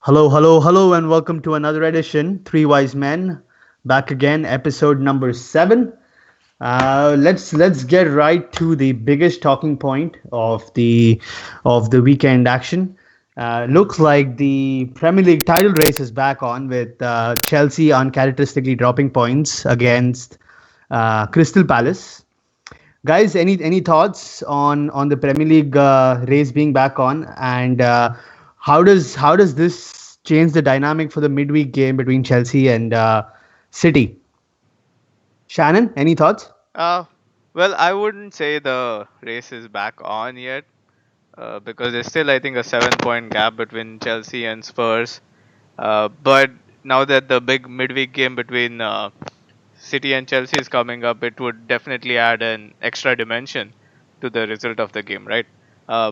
Hello, hello, hello, and welcome to another edition. Three Wise Men, back again, episode number 7. Let's get right to the biggest talking point of the weekend action. Looks like the Premier League title race is back on with Chelsea uncharacteristically dropping points against Crystal Palace. Guys, any thoughts on the Premier League race being back on, and how does this change the dynamic for the midweek game between Chelsea and City? Shannon, any thoughts? Uh, well, I wouldn't say the race is back on yet, because there's still, I think, a 7 point gap between Chelsea and Spurs. But now that the big midweek game between City and Chelsea is coming up, it would definitely add an extra dimension to the result of the game, right? Uh,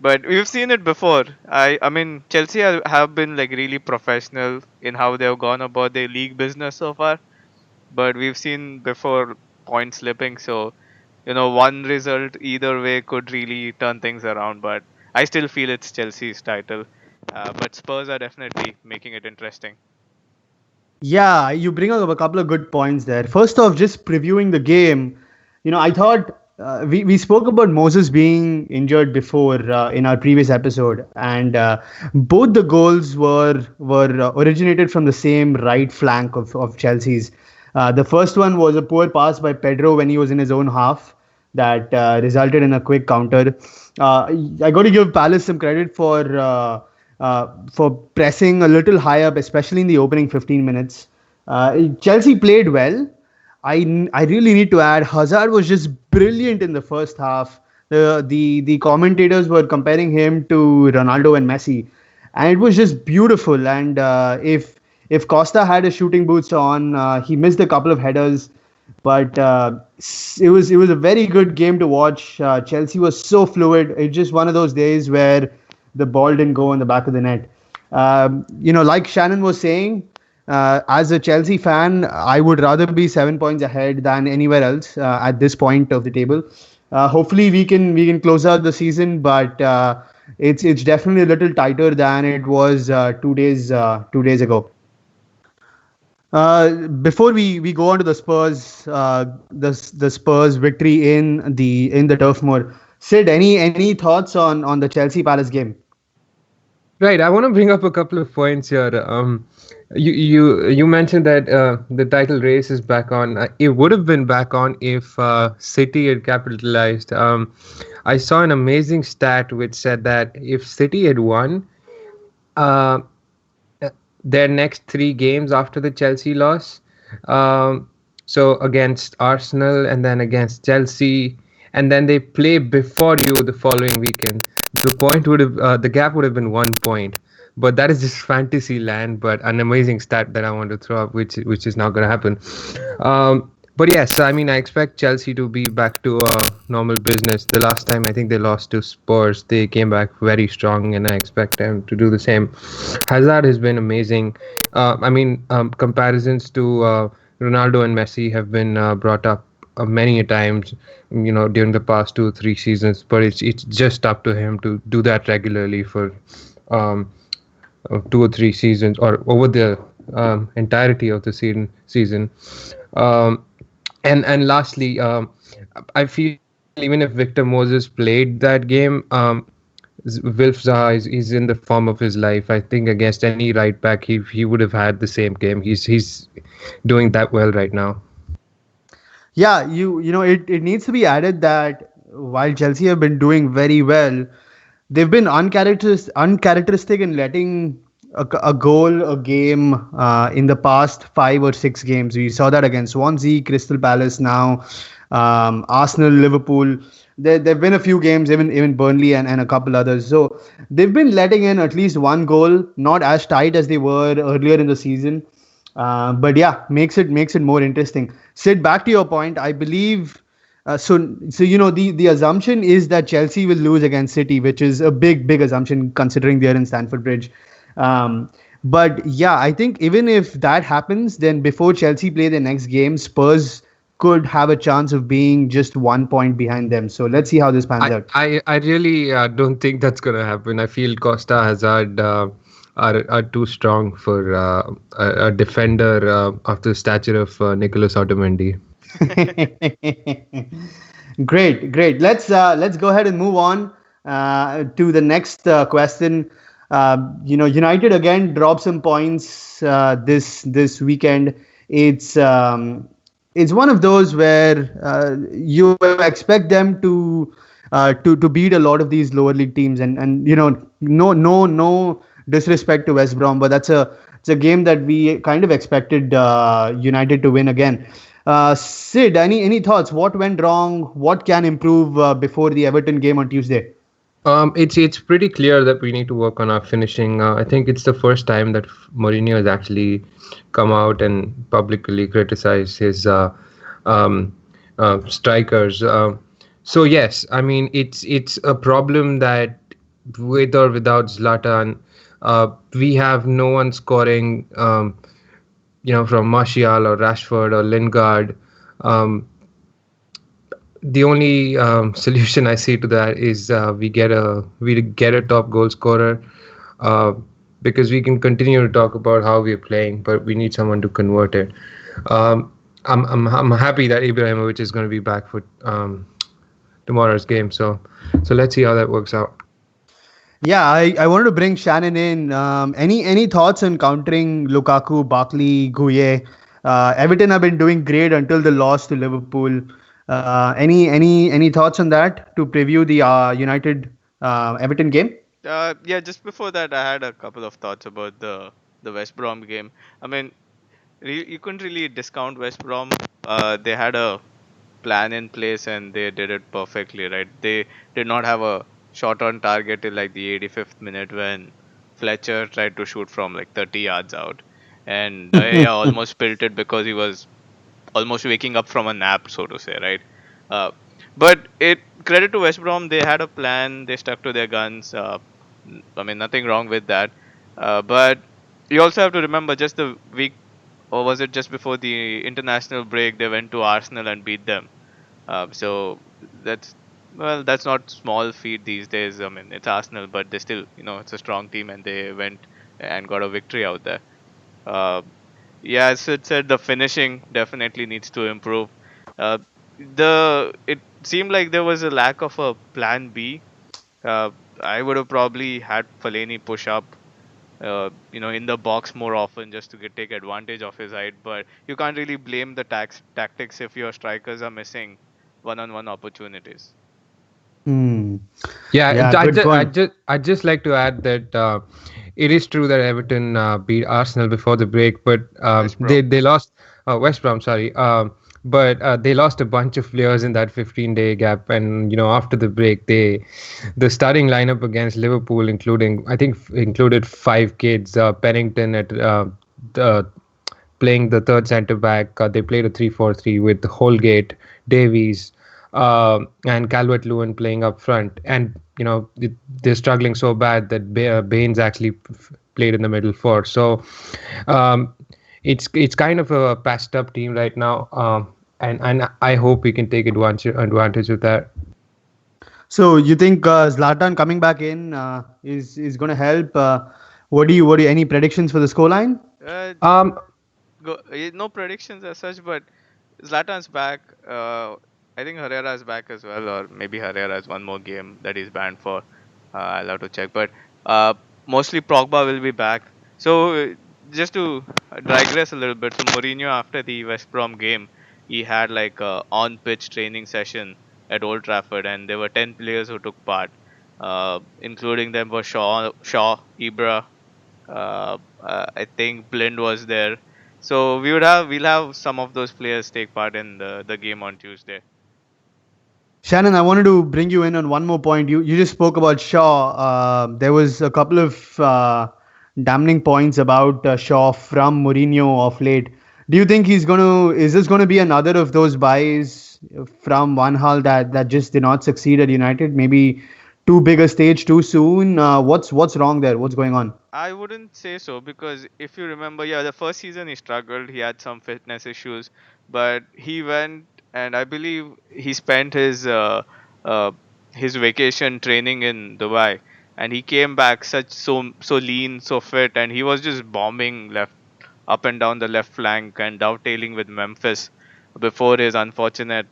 but we've seen it before. I mean, Chelsea have been like really professional in how they've gone about their league business so far, but we've seen before point slipping. So, one result either way could really turn things around. But I still feel it's Chelsea's title. But Spurs are definitely making it interesting. Yeah, you bring up a couple of good points there. First off, just previewing the game, I thought we spoke about Moses being injured before in our previous episode, and both the goals were originated from the same right flank of Chelsea's. The first one was a poor pass by Pedro when he was in his own half that resulted in a quick counter. I got to give Palace some credit for pressing a little high up, especially in the opening 15 minutes. Chelsea played well. I really need to add, Hazard was just brilliant in the first half. The commentators were comparing him to Ronaldo and Messi, and it was just beautiful. And if Costa had his shooting boots on, he missed a couple of headers, but it was a very good game to watch. Chelsea was so fluid. It's just one of those days where the ball didn't go in the back of the net. Like Shannon was saying, as a Chelsea fan, I would rather be 7 points ahead than anywhere else at this point of the table. Hopefully, we can close out the season, but it's definitely a little tighter than it was 2 days ago. Before we go on to the Spurs, the Spurs victory in the Turf Moor. Sid, any thoughts on the Chelsea Palace game? Right, I want to bring up a couple of points here. You mentioned that the title race is back on. It would have been back on if City had capitalized. I saw an amazing stat which said that if City had won uh, their next 3 games after the Chelsea loss, so against Arsenal and then against Chelsea, and then they play before you the following weekend, the gap would have been 1 point. But that is just fantasy land, but an amazing stat that I want to throw up, which is not going to happen. But yes, I mean, I expect Chelsea to be back to normal business. The last time I think they lost to Spurs, they came back very strong, and I expect them to do the same. Hazard has been amazing. Comparisons to Ronaldo and Messi have been brought up many a times, during the past 2 or 3 seasons. But it's just up to him to do that regularly for 2 or 3 seasons, or over the entirety of the season. Um, and lastly, I feel even if Victor Moses played that game, Wilf Zaha is in the form of his life. I think against any right back, he would have had the same game. He's doing that well right now. Yeah, it needs to be added that while Chelsea have been doing very well, they've been uncharacteristic in letting a goal a game in the past 5 or 6 games. We saw that against Swansea, Crystal Palace now, Arsenal, Liverpool. There've been a few games, even Burnley and a couple others. So they've been letting in at least one goal, not as tight as they were earlier in the season. But yeah, makes it more interesting. Sid, back to your point, I believe. The assumption is that Chelsea will lose against City, which is a big assumption considering they're in Stamford Bridge. But yeah, I think even if that happens, then before Chelsea play the next game, Spurs could have a chance of being just 1 point behind them. So let's see how this pans out. I really don't think that's gonna happen. I feel Costa Hazard are too strong for a defender of the stature of Nicholas Otamendi. Great, great. Let's go ahead and move on to the next question. United again drop some points this weekend. It's um, it's one of those where you expect them to beat a lot of these lower league teams, and no disrespect to West Brom, but it's a game that we kind of expected United to win again. Sid, any thoughts? What went wrong? What can improve before the Everton game on Tuesday? It's pretty clear that we need to work on our finishing. I think it's the first time that Mourinho has actually come out and publicly criticized his um, strikers. So yes, I mean it's a problem that with or without Zlatan, we have no one scoring. From Martial or Rashford or Lingard. Um, the only solution I see to that is we get a top goal scorer, uh, because we can continue to talk about how we're playing, but we need someone to convert it. Um, I'm happy that Ibrahimovic is going to be back for tomorrow's game. So let's see how that works out. Yeah, I wanted to bring Shannon in. Any thoughts on countering Lukaku, Barkley, Guye? Everton have been doing great until the loss to Liverpool. Any thoughts on that to preview the United Everton game? Yeah, just before that, I had a couple of thoughts about the West Brom game. I mean, you couldn't really discount West Brom. They had a plan in place and they did it perfectly, right? They did not have a shot on target till like the 85th minute when Fletcher tried to shoot from like 30 yards out, and Daya almost spilt it because he was almost waking up from a nap, so to say, right? Uh, but it credit to West Brom, they had a plan, they stuck to their guns. I mean, nothing wrong with that. But you also have to remember, just the week, or was it just before the international break, they went to Arsenal and beat them. So that's that's not small feat these days. I mean, it's Arsenal, but they still, it's a strong team, and they went and got a victory out there. Uh, yeah, as it said, the finishing definitely needs to improve. Uh, it seemed like there was a lack of a plan B. Uh, I would have probably had Fellaini push up, in the box more often just to take advantage of his height. But you can't really blame the tactics if your strikers are missing one-on-one opportunities. Hmm. Yeah, Yeah, good point. I'd just like to add that it is true that Everton beat Arsenal before the break, but West they Brom. they lost West Brom, sorry. But they lost a bunch of players in that 15-day gap, and after the break, the starting lineup against Liverpool, included 5 kids. Pennington at the playing the third centre back. They played a 3-4-3 with Holgate, Davies, and Calvert-Lewin playing up front. And they're struggling so bad that Baines actually played in the middle four. So um, it's kind of a patched up team right now, and I hope we can take advantage of that. So you think Zlatan coming back in is going to help? What do you any predictions for the scoreline? Uh, Um, no predictions as such, but Zlatan's back. I think Herrera is back as well, or maybe Herrera has one more game that he's banned for. I'll have to check, but uh, mostly Pogba will be back. So just to digress a little bit, so Mourinho after the West Brom game, he had like a on-pitch training session at Old Trafford, and there were 10 players who took part, including them were Ibra. I think Blind was there. So we'll have some of those players take part in the game on Tuesday. Shannon, I wanted to bring you in on one more point. You just spoke about Shaw. There was a couple of damning points about Shaw from Mourinho of late. Do you think is this going to be another of those buys from Van Hal that just did not succeed at United? Maybe too big a stage too soon. What's wrong there? What's going on? I wouldn't say so, because if you remember, yeah, the first season he struggled. He had some fitness issues, but he went, and I believe he spent uh, his vacation training in Dubai. and he came back so lean, so fit, and he was just bombing left up and down the left flank and dovetailing with Memphis before his unfortunate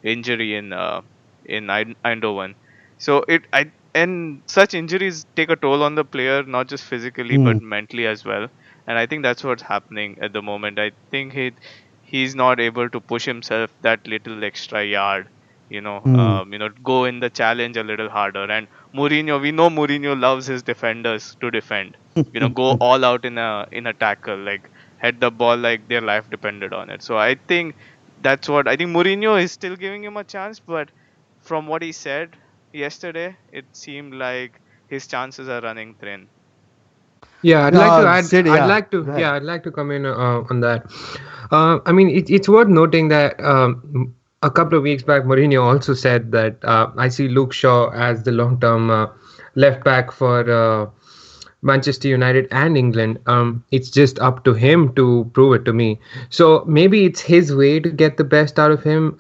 injury in Eindhoven. So it I and such injuries take a toll on the player, not just physically Hmm. but mentally as well. And I think that's what's happening at the moment. I think he's not able to push himself that little extra yard. Hmm. Go in the challenge a little harder. And Mourinho, we know Mourinho loves his defenders to defend. Go all out in a tackle, like head the ball like their life depended on it. So I think that's what I think. Mourinho is still giving him a chance, but from what he said yesterday, it seemed like his chances are running thin. Yeah, I'd like to add. Sid, I'd yeah, like to. go ahead. Yeah, I'd like to come in on that. I mean, it's worth noting that a couple of weeks back, Mourinho also said that I see Luke Shaw as the long-term left back for Manchester United and England. It's just up to him to prove it to me. So maybe it's his way to get the best out of him.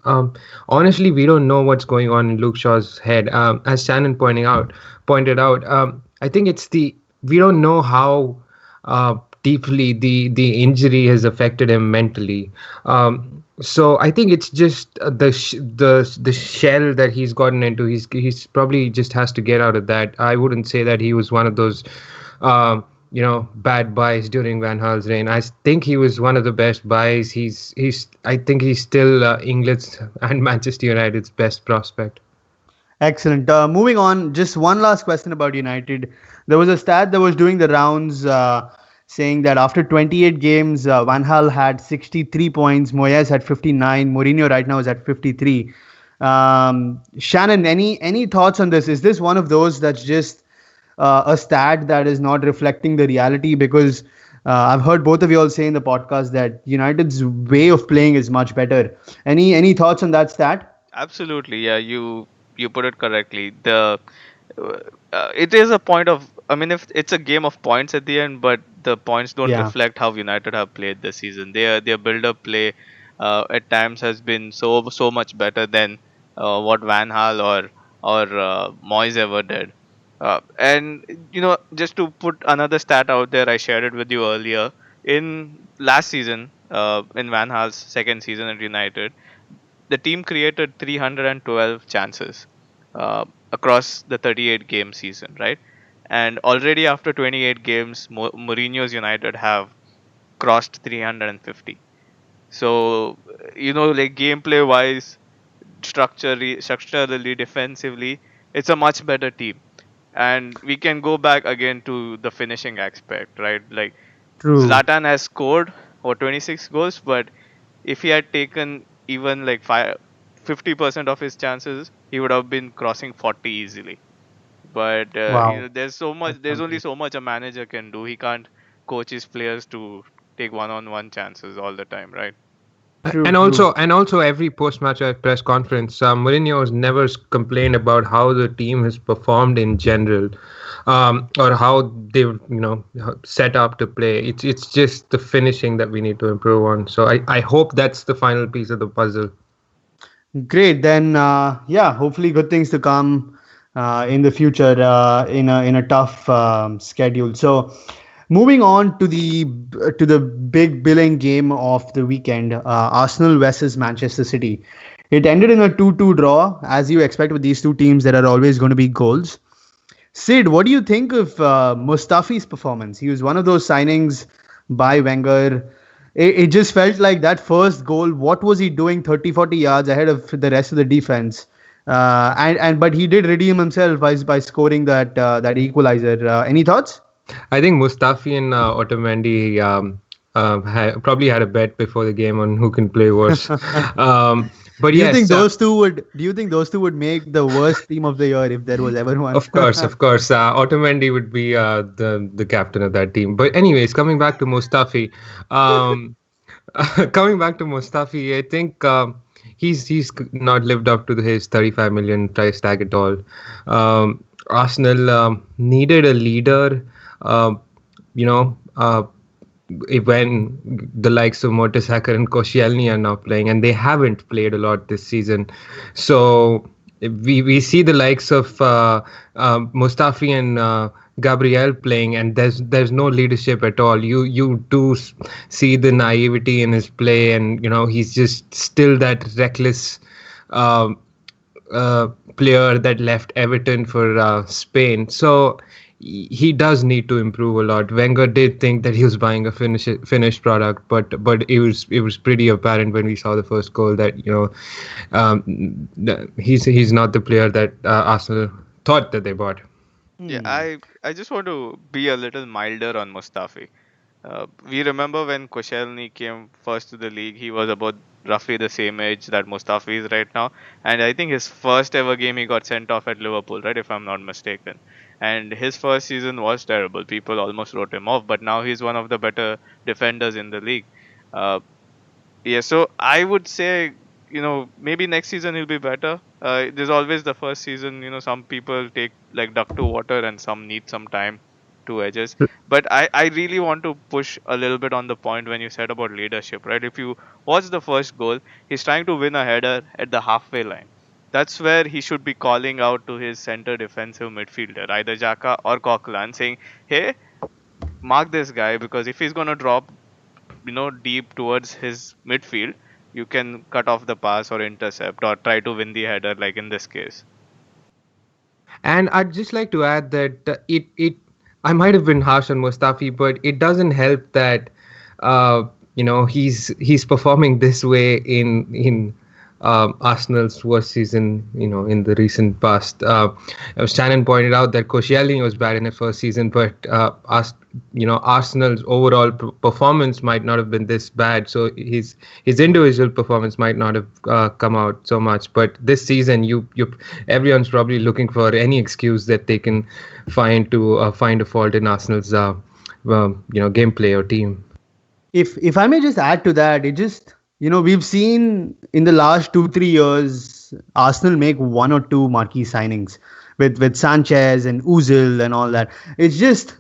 Honestly, we don't know what's going on in Luke Shaw's head. As Shannon pointed out, I think it's the we don't know how deeply the injury has affected him mentally. So I think it's just the shell that he's gotten into. He's probably just has to get out of that. I wouldn't say that he was one of those bad buys during Van Gaal's reign. I think he was one of the best buys. I think he's still England's and Manchester United's best prospect. Excellent. Moving on, just one last question about United. There was a stat that was doing the rounds saying that after 28 games, Van Gaal had 63 points, Moyes had 59, Mourinho right now is at 53. Shannon, any thoughts on this? Is this one of those that's just a stat that is not reflecting the reality? Because I've heard both of you all say in the podcast that United's way of playing is much better. Any thoughts on that stat? Absolutely, yeah. You put it correctly. It is a point of. I mean, if it's a game of points at the end, but the points don't Yeah. reflect how United have played this season. Their build-up play at times has been so much better than what Van Gaal or Moyes ever did. And just to put another stat out there, I shared it with you earlier. In last season, in Van Gaal's second season at United, the team created 312 chances across the 38 game season, right? And already after 28 games, Mourinho's United have crossed 350. So, like gameplay wise, structurally, defensively, it's a much better team. And we can go back again to the finishing aspect, right? Like True. Zlatan has scored 26 goals, but if he had taken even like 50% of his chances, he would have been crossing 40 easily. But Wow. there's That's only something. so much a manager can do. He can't coach his players to take one-on-one chances all the time, right? True, And true. also every post-match press conference, Mourinho has never complained about how the team has performed in general, or how they've set up to play. It's just the finishing that we need to improve on. So I hope that's the final piece of the puzzle. Great. Then, yeah, hopefully good things to come in the future in a tough schedule. So, moving on to the big billing game of the weekend, Arsenal versus Manchester City. It ended in a 2-2 draw, as you expect with these two teams. There are always going to be goals. Sid, what do you think of Mustafi's performance? He was one of those signings by Wenger. It just felt like that first goal. What was he doing 30, 40 yards ahead of the rest of the defense? But he did redeem himself by scoring that equalizer. Any thoughts? I think Mustafi and Otamendi probably had a bet before the game on who can play worse. But Do you think yes, those two would? Do you think those two would make the worst team of the year if there was ever one? of course, of course. Otamendi would be the captain of that team. But anyways, coming back to Mustafi, um, I think he's not lived up to his 35 million price tag at all. Arsenal needed a leader. Um, you know, when the likes of Mertesacker and Koscielny are now playing, and they haven't played a lot this season. So we see the likes of Mustafi and Gabriel playing, and there's no leadership at all. You do see the naivety in his play, and he's just still that reckless um player that left Everton for Spain. So he does need to improve a lot. Wenger did think that he was buying a finished product, but it was pretty apparent when we saw the first goal that he's not the player that Arsenal thought that they bought. Yeah, Hmm. I just want to be a little milder on Mustafi. We remember when Koscielny came first to the league, he was about roughly the same age that Mustafi is right now. And I think his first ever game he got sent off at Liverpool, right, if I'm not mistaken. And his first season was terrible. People almost wrote him off, but now he's one of the better defenders in the league. Uh, yeah, so I would say, maybe next season he'll be better. There's always the first season, some people take like duck to water and some need some time to adjust. But I really want to push a little bit on the point when you said about leadership, right? If you watch the first goal, he's trying to win a header at the halfway line. That's where he should be calling out to his center defensive midfielder, either Xhaka or Coquelin, saying, hey, mark this guy, because if he's going to drop deep towards his midfield, you can cut off the pass or intercept or try to win the header, like in this case. And I'd just like to add that it I might have been harsh on Mustafi, but it doesn't help that he's performing this way in Arsenal's worst season, in the recent past. As Shannon pointed out that Koscielny was bad in his first season, but Arsenal's overall performance might not have been this bad. So his individual performance might not have come out so much. But this season, everyone's probably looking for any excuse that they can find to find a fault in Arsenal's gameplay or team. If I may just add to that, it just we've seen in the last 2-3 years Arsenal make one or two marquee signings with Sanchez and Ozil and all that. It's just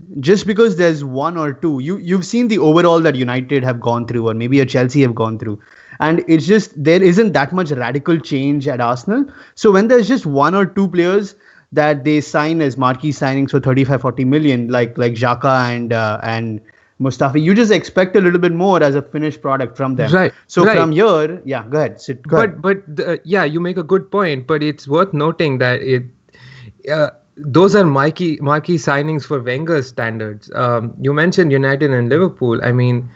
because there's one or two. You've seen the overall that United have gone through, or maybe a Chelsea have gone through, and it's just there isn't that much radical change at Arsenal. So when there's just one or two players that they sign as marquee signings for 35-40 million, like Xhaka and Mustafi, you just expect a little bit more as a finished product from them. Right. So right. from here, yeah, go ahead. Go ahead. Yeah, you make a good point, but it's worth noting that those are marquee signings for Wenger's standards. You mentioned United and Liverpool. I mean,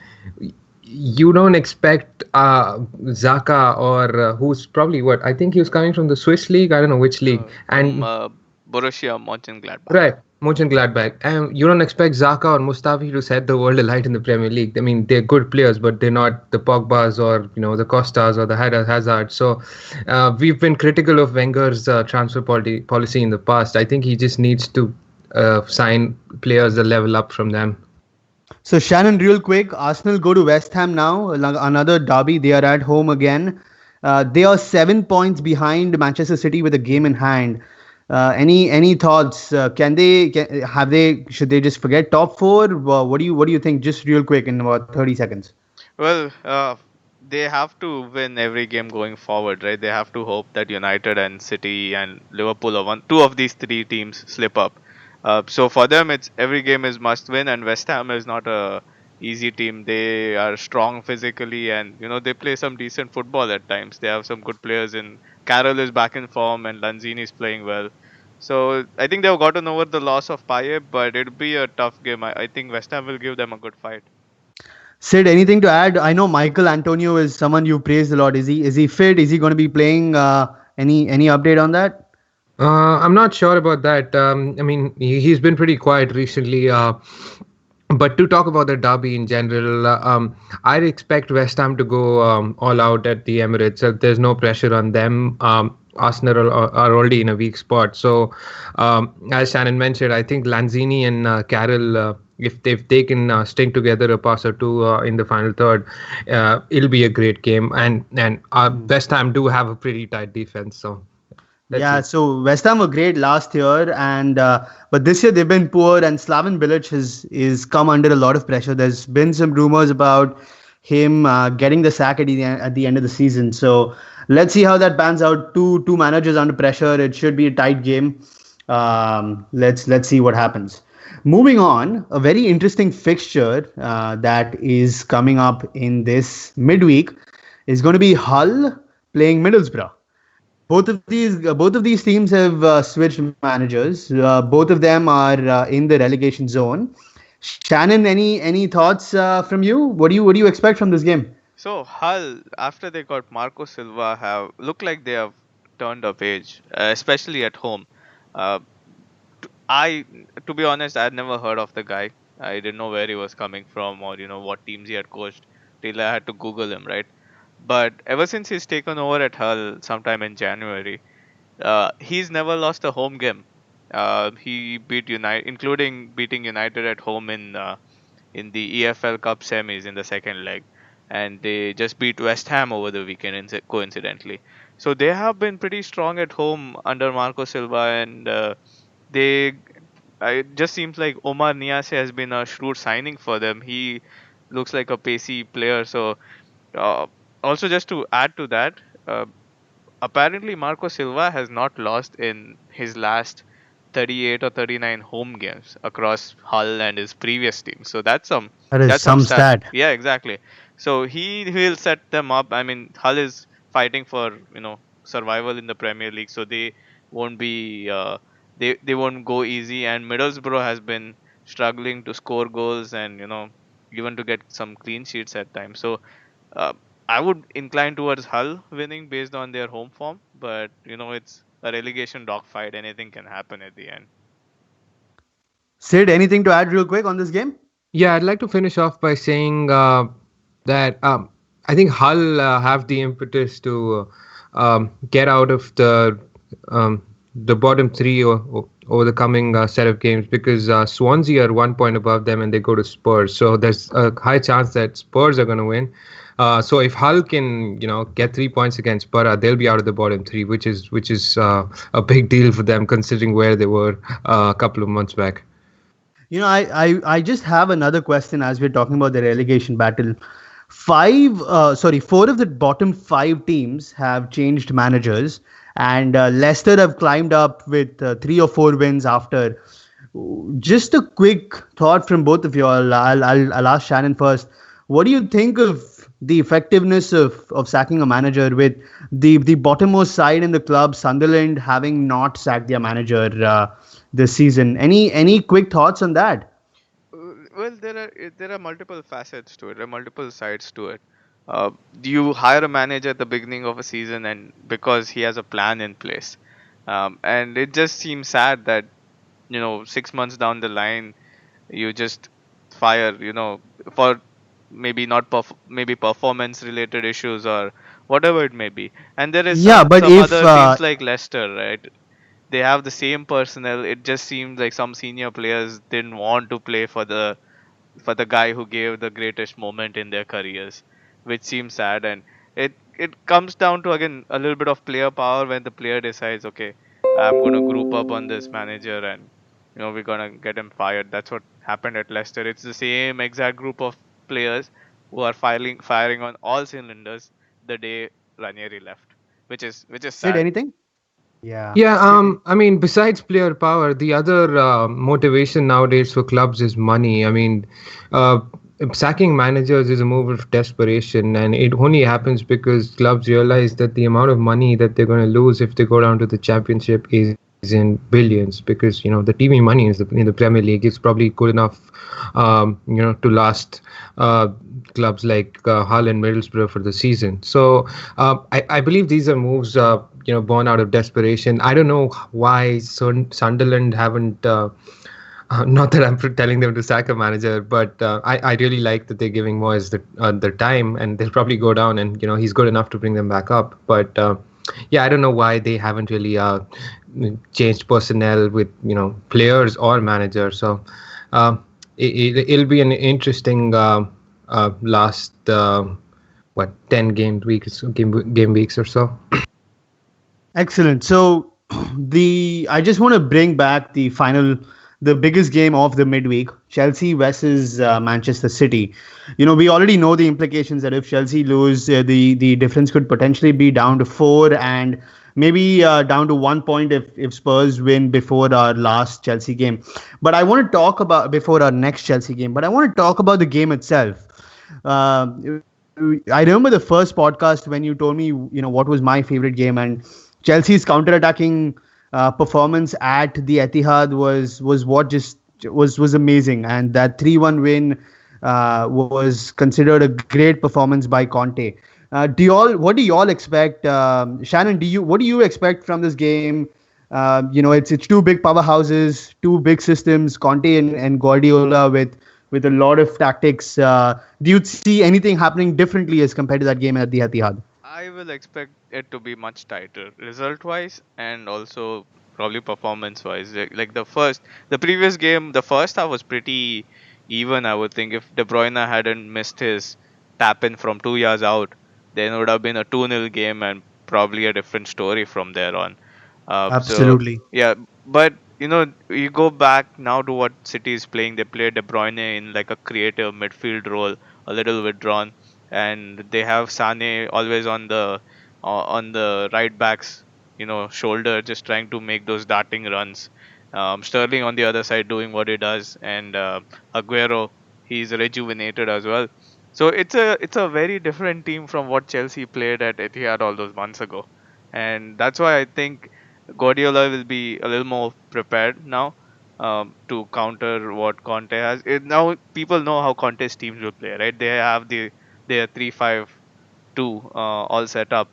you don't expect Xhaka or who's probably what I think he was coming from the Swiss league. I don't know which league. From Borussia Mönchengladbach. Right. Mönchengladbach. And you don't expect Xhaka or Mustafi to set the world alight in the Premier League. I mean, they're good players, but they're not the Pogbas or the Costas or the Hazard. So we've been critical of Wenger's transfer policy in the past. I think he just needs to sign players that level up from them. So Shannon, real quick, Arsenal go to West Ham now. Another derby. They are at home again. They are 7 points behind Manchester City with a game in hand. Any thoughts? Should they just forget top four? What do you think? Just real quick in about 30 seconds. Well, they have to win every game going forward, right? They have to hope that United and City and Liverpool are two of these three teams slip up. So for them, it's every game is must win, and West Ham is not a easy team. They are strong physically, and they play some decent football at times. They have some good players in. Carroll is back in form, and Lanzini is playing well. So I think they've gotten over the loss of Payet, but it'll be a tough game. I think West Ham will give them a good fight. Sid, anything to add? I know Michael Antonio is someone you praised a lot. Is he fit? Is he going to be playing? Any update on that? I'm not sure about that. I mean, he's been pretty quiet recently. But to talk about the derby in general, I'd expect West Ham to go all out at the Emirates. There's no pressure on them. Arsenal are already in a weak spot. So, as Shannon mentioned, I think Lanzini and Carroll, if they can string together a pass or two in the final third, it'll be a great game. And West Ham do have a pretty tight defense. So. So West Ham were great last year, and but this year they've been poor, and Slaven Bilic is come under a lot of pressure. There's been some rumors about him getting the sack at the end of the season. So let's see how that pans out. Two managers under pressure. It should be a tight game. Let's see what happens. Moving on, a very interesting fixture that is coming up in this midweek is going to be Hull playing Middlesbrough. Both of these teams have switched managers. Both of them are in the relegation zone. Shannon, any thoughts from you? What do you expect from this game? So Hull, after they got Marco Silva, have look like they have turned a page, especially at home. Uh, I, to be honest, I had never heard of the guy. I didn't know where he was coming from or what teams he had coached till I had to Google him, right? But ever since he's taken over at Hull sometime in January, he's never lost a home game. He beat United, including beating United at home in the EFL Cup semis in the second leg, and they just beat West Ham over the weekend, coincidentally. So they have been pretty strong at home under Marco Silva, and they. It just seems like Omar Niasse has been a shrewd signing for them. He looks like a pacey player. So, uh, also just to add to that, apparently Marco Silva has not lost in his last 38 or 39 home games across Hull and his previous team. So That is that's some some stat. stat. Yeah, exactly. So he will set them up. I mean, Hull is fighting for survival in the Premier League, so they won't be they won't go easy. And Middlesbrough has been struggling to score goals and even to get some clean sheets at times. So uh, I would incline towards Hull winning based on their home form, but it's a relegation dogfight. Anything can happen at the end. Sid, anything to add real quick on this game? Yeah, I'd like to finish off by saying that I think Hull have the impetus to get out of the bottom three over the coming set of games, because Swansea are 1 point above them and they go to Spurs. So there's a high chance that Spurs are going to win. So if Hull can, get 3 points against Borough, they'll be out of the bottom three, which is a big deal for them considering where they were a couple of months back. I just have another question as we're talking about the relegation battle. Four of the bottom five teams have changed managers, and Leicester have climbed up with 3 or 4 wins after. Just a quick thought from both of you all. I'll ask Shannon first. What do you think of the effectiveness of sacking a manager with the bottommost side in the club, Sunderland, having not sacked their manager this season? Any quick thoughts on that? Well, there are multiple facets to it. There are multiple sides to it. Uh, you hire a manager at the beginning of a season, and because he has a plan in place, and it just seems sad that 6 months down the line, you just fire. For maybe not maybe performance related issues or whatever it may be. And there is Yeah, but some if other teams like Leicester, right? They have the same personnel. It just seems like some senior players didn't want to play for the guy who gave the greatest moment in their careers, which seems sad. And it comes down to again a little bit of player power when the player decides, okay, I'm going to group up on this manager and we're going to get him fired. That's what happened at Leicester. It's the same exact group of players who are firing on all cylinders the day Ranieri left, which is Sid, sad. anything? Yeah. Yeah, I mean, besides player power, the other motivation nowadays for clubs is money. I mean, uh, sacking managers is a move of desperation, and it only happens because clubs realize that the amount of money that they're going to lose if they go down to the championship is in billions, because the TV money in the Premier League is probably good enough, to last clubs like Hull and Middlesbrough for the season. So I believe these are moves born out of desperation. I don't know why Sunderland haven't. Not that I'm telling them to sack a manager, but I really like that they're giving Moyes the time, and they'll probably go down, and he's good enough to bring them back up. But yeah, I don't know why they haven't really changed personnel with players or managers. So it'll be an interesting last 10 game weeks or so. Excellent. So I just want to bring back the final the biggest game of the midweek, Chelsea versus Manchester City. We already know the implications that if Chelsea lose, the difference could potentially be down to 4 and maybe down to 1 point if Spurs win before our last Chelsea game. But I want to talk about before our next Chelsea game. But I want to talk about the game itself. Uh, I remember the first podcast when you told me, what was my favorite game, and Chelsea's counter-attacking performance at the Etihad was what just was amazing, and that 3-1 win was considered a great performance by Conte. What do y'all expect, Shannon? What do you expect from this game? It's two big powerhouses, two big systems, Conte and Guardiola with a lot of tactics. Do you see anything happening differently as compared to that game at the Etihad? I will expect it to be much tighter, result-wise, and also probably performance-wise. Like the previous game, the first half was pretty even. I would think if De Bruyne hadn't missed his tap-in from 2 yards out, then it would have been a 2-0 game and probably a different story from there on. So Absolutely. yeah, but you go back now to what City is playing. They play De Bruyne in like a creative midfield role, a little withdrawn, and they have Sane always on the right back's shoulder, just trying to make those darting runs. Sterling on the other side doing what he does, and Aguero, he's rejuvenated as well. So it's a very different team from what Chelsea played at Etihad all those months ago, and that's why I think Guardiola will be a little more prepared now to counter what Conte has. Now people know how Conte's teams will play, right? They have their 3-5-2 all set up,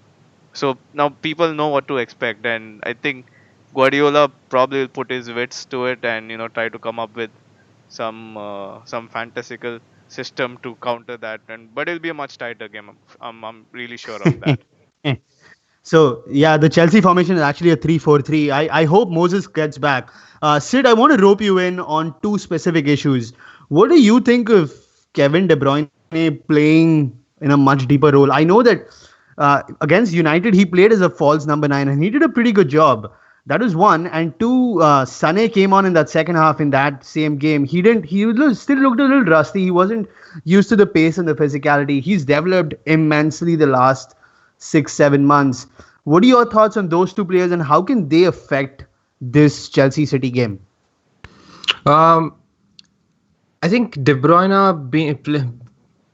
so now people know what to expect, and I think Guardiola probably will put his wits to it and try to come up with some fantastical system to counter that. And but it'll be a much tighter game. I'm really sure of that. So yeah, the Chelsea formation is actually a 3-4-3. I hope Moses gets back. Sid, I want to rope you in on two specific issues. What do you think of Kevin De Bruyne playing in a much deeper role? I know that against United he played as a false number 9 and he did a pretty good job. That was one, and two. Sané came on in that second half in that same game. He didn't. Still looked a little rusty. He wasn't used to the pace and the physicality. He's developed immensely the last 6-7 months. What are your thoughts on those two players, and how can they affect this Chelsea City game? Um, I think De Bruyne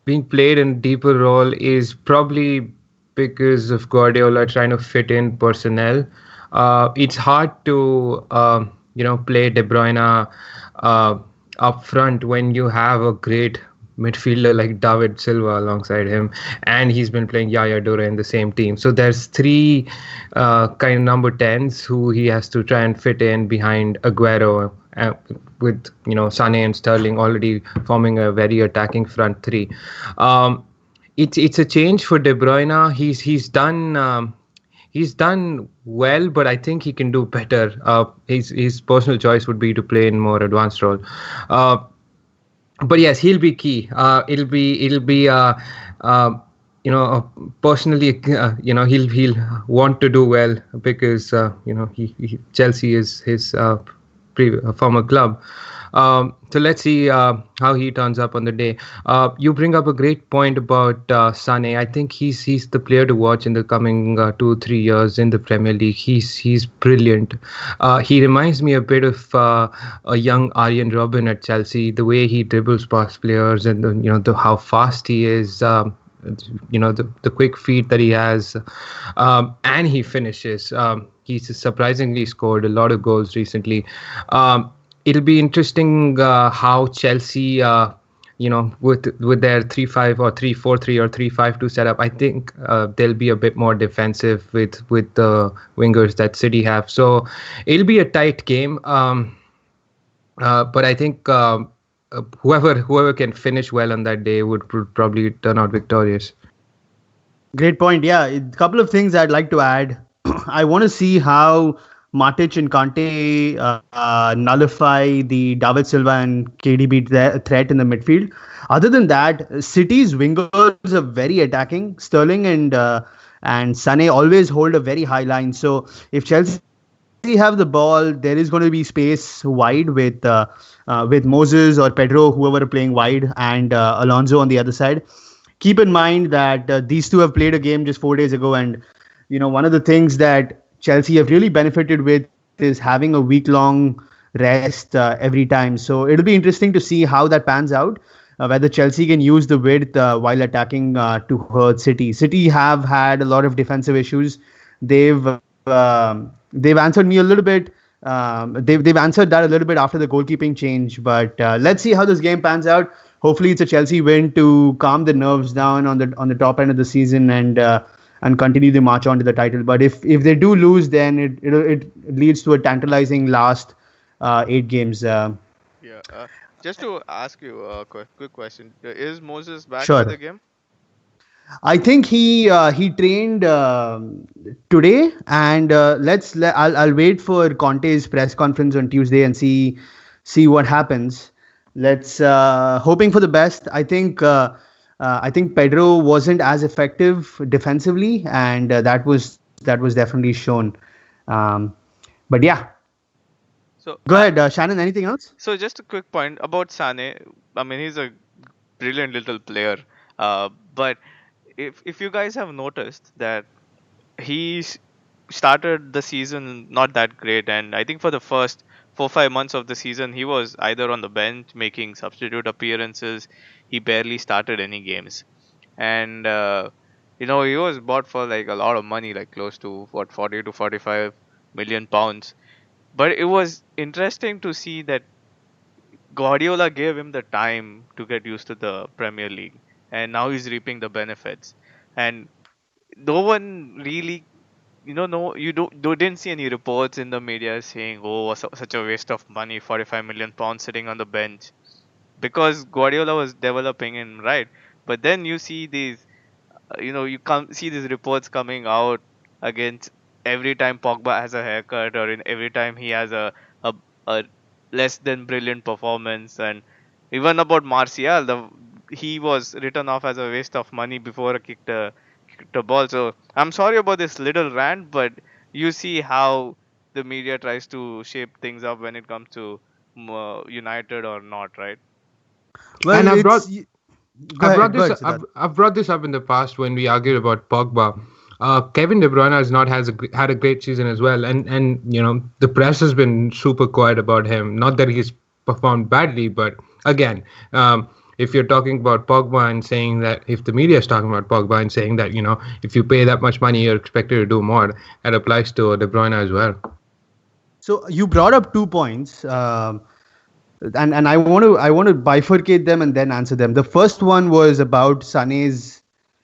being played in a deeper role is probably because of Guardiola trying to fit in personnel. It's hard to play De Bruyne up front when you have a great midfielder like David Silva alongside him, and he's been playing Yaya Toure in the same team. So there's three kind of number 10s who he has to try and fit in behind Aguero, with Sané and Sterling already forming a very attacking front three. It's a change for De Bruyne. He's done well, but I think he can do better. His personal choice would be to play in more advanced role. But yes, he'll be key. It'll be personally, he'll want to do well because Chelsea is his former club. So let's see how he turns up on the day. You bring up a great point about Sané. I think he's the player to watch in the coming 2-3 years in the Premier League. He's brilliant. He reminds me a bit of a young Arjen Robben at Chelsea. The way he dribbles past players and how fast he is. The quick feet that he has, and he finishes. He's surprisingly scored a lot of goals recently. It'll be interesting how Chelsea, with their 3-5 or 3-4-3 or 3-5-2 setup. I think they'll be a bit more defensive with the wingers that City have. So it'll be a tight game. But I think whoever can finish well on that day would probably turn out victorious. Great point. Yeah, a couple of things I'd like to add. I want to see how Matic and Kante nullify the David Silva and KDB threat in the midfield. Other than that, City's wingers are very attacking. Sterling and Sané always hold a very high line. So if Chelsea Chelsea have the ball, there is going to be space wide with Moses or Pedro, whoever are playing wide, and Alonso on the other side. Keep in mind that these two have played a game just 4 days ago, and one of the things that Chelsea have really benefited with is having a week-long rest every time. So it'll be interesting to see how that pans out. Whether Chelsea can use the width while attacking to hurt City. City have had a lot of defensive issues. They've answered me a little bit. They've answered that a little bit after the goalkeeping change. But let's see how this game pans out. Hopefully, it's a Chelsea win to calm the nerves down on the top end of the season and continue the march on to the title. But if they do lose, then it leads to a tantalizing last 8 games. Yeah. Just to ask you a quick question, is Moses back for Sure. the game? I think he trained today, and I'll wait for Conte's press conference on Tuesday and see what happens. Let's hoping for the best. I think Pedro wasn't as effective defensively, and that was definitely shown. Um, but yeah, So go ahead, Shannon. Anything else? So just a quick point about Sane. I mean, he's a brilliant little player. But if you guys have noticed that he started the season not that great, and I think for the first 4 5 months of the season he was either on the bench making substitute appearances. He barely started any games, and he was bought for like a lot of money, like close to what 40 to 45 million pounds. But it was interesting to see that Guardiola gave him the time to get used to the Premier League, and now he's reaping the benefits. And no one really, no, didn't see any reports in the media saying, "Oh, such a waste of money, 45 million pounds sitting on the bench," because Guardiola was developing him right. But then you see these, you come see these reports coming out against every time Pogba has a haircut, or in every time he has a less than brilliant performance. And even about Martial, he was written off as a waste of money before he kicked a ball. So I'm sorry about this little rant, but you see how the media tries to shape things up when it comes to United or not, right? Well, And I brought it's I brought go this ahead, Siddharth. I've brought this up in the past when we argued about Pogba. Kevin De Bruyne has not had a great season as well, and the press has been super quiet about him. Not that he's performed badly, but again, if you're talking about Pogba and saying that, if the media is talking about Pogba and saying that if you pay that much money you're expected to do more, that applies to De Bruyne as well. So you brought up 2 points, and I want to bifurcate them and then answer them. The first one was about Sané's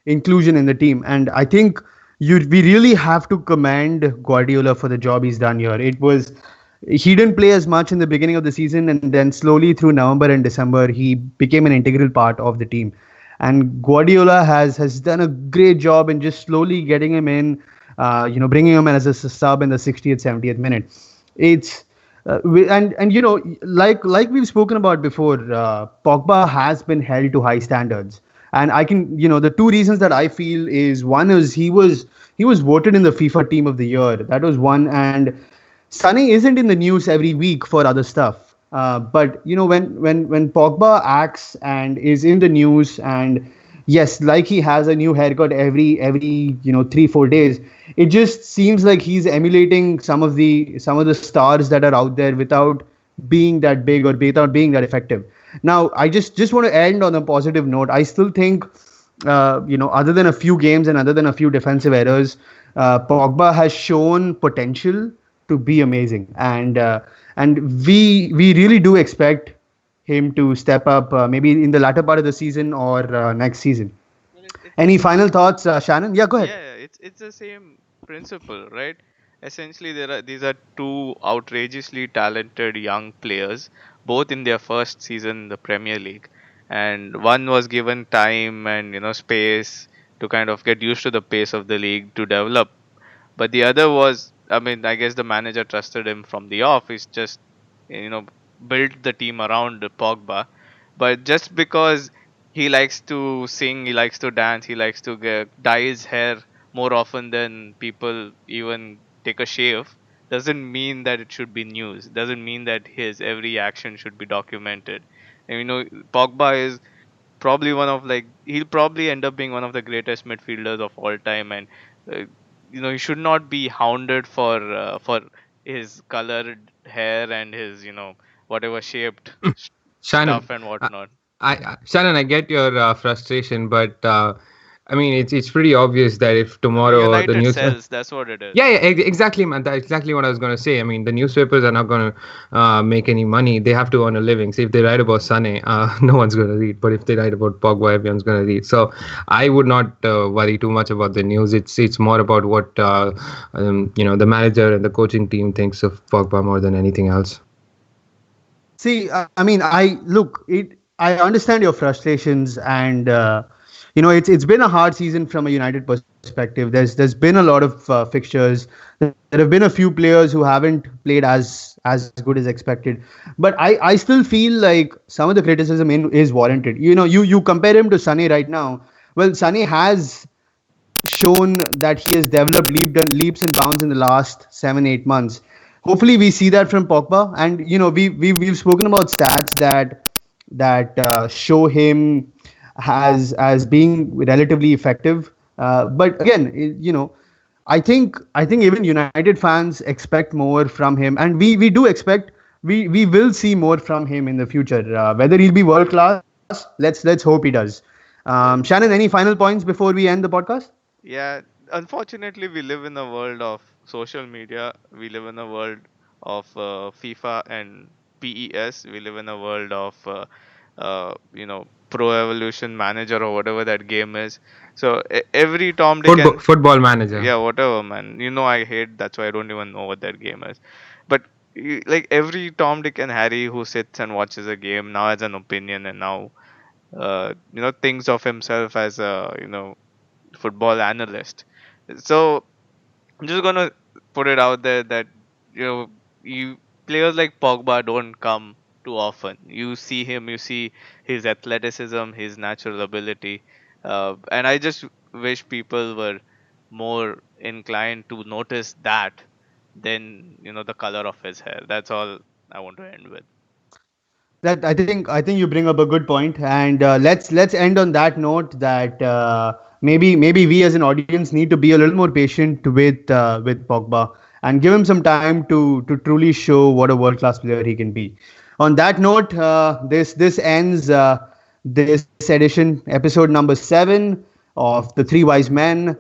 inclusion in the team, and I think we really have to commend Guardiola for the job he's done here. He didn't play as much in the beginning of the season, and then slowly through November and December he became an integral part of the team. And Guardiola has done a great job in just slowly getting him in, bringing him in as a sub in the 60th, 70th minute. It's and like we've spoken about before, Pogba has been held to high standards, and I can the two reasons that I feel is, one is he was voted in the FIFA Team of the Year. That was one. And Sonny isn't in the news every week for other stuff. But when Pogba acts and is in the news, and yes, like he has a new haircut every 3 4 days, it just seems like he's emulating some of the stars that are out there without being that big or without being that effective. Now, I just want to end on a positive note. I still think, other than a few games and other than a few defensive errors, Pogba has shown potential to be amazing, and we really do expect him to step up, maybe in the latter part of the season or next season. Well, Any final thoughts, Shannon? Yeah, go ahead. yeah, it's the same principle, right? Essentially, these are two outrageously talented young players, both in their first season in the Premier League, and one was given time and space to kind of get used to the pace of the league to develop. But the other was, I mean, I guess the manager trusted him from the off. He's just, you know, built the team around Pogba. But just because he likes to sing, he likes to dance, he likes to dye his hair more often than people even take a shave, doesn't mean that it should be news. Doesn't mean that his every action should be documented. And Pogba is probably he'll probably end up being one of the greatest midfielders of all time, and uh, he should not be hounded for his colored hair and his whatever shaped Shannon, stuff and uh, whatnot. Shannon, I get your frustration, but I mean, it's pretty obvious that if tomorrow the United news. sells. That's what it is. Yeah, yeah, exactly, man. That's exactly what I was going to say. I mean, the newspapers are not going to make any money. They have to earn a living. So if they write about Sané, no one's going to read. But if they write about Pogba, everyone's going to read. So I would not worry too much about the news. It's more about what the manager and the coaching team thinks of Pogba more than anything else. See, I mean, I understand your frustrations, and it's been a hard season from a United perspective. There's been a lot of fixtures. There have been a few players who haven't played as good as expected. But I still feel like some of the criticism is warranted. You compare him to Sané right now. Well, Sané has shown that he has developed leaps and bounds in the last 7-8 months. Hopefully, we see that from Pogba, and we've spoken about stats that show him as being relatively effective. But again, I think even United fans expect more from him, and we do expect we will see more from him in the future. Whether he'll be world class, let's hope he does. Shannon, any final points before we end the podcast? Yeah, unfortunately, we live in a world of social media. We live in a world of FIFA and PES. We live in a world of Pro Evolution Manager or whatever that game is. So every Tom, Dick, and Football manager. yeah, whatever, man. I hate. That's why I don't even know what that game is. But like every Tom, Dick, and Harry who sits and watches a game now has an opinion, and now thinks of himself as a football analyst. So I'm just gonna put it out there that you players like Pogba don't come too often. You see him, you see his athleticism, his natural ability, and I just wish people were more inclined to notice that than the color of his hair. That's all I want to end with. That I think you bring up a good point, and let's end on that note that maybe we as an audience need to be a little more patient with Pogba and give him some time to truly show what a world class player he can be. On that note, this ends this edition, episode number 7 of the Three Wise Men.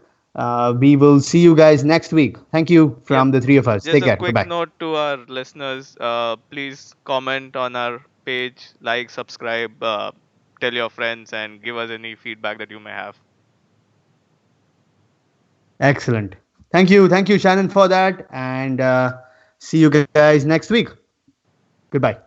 We will see you guys next week. Thank you Yep. from the three of us. Just Take a care. quick Bye bye. note to our listeners. Please comment on our page, like, subscribe, tell your friends, and give us any feedback that you may have. Excellent. Thank you, Shannon, for that, and see you guys next week. Goodbye.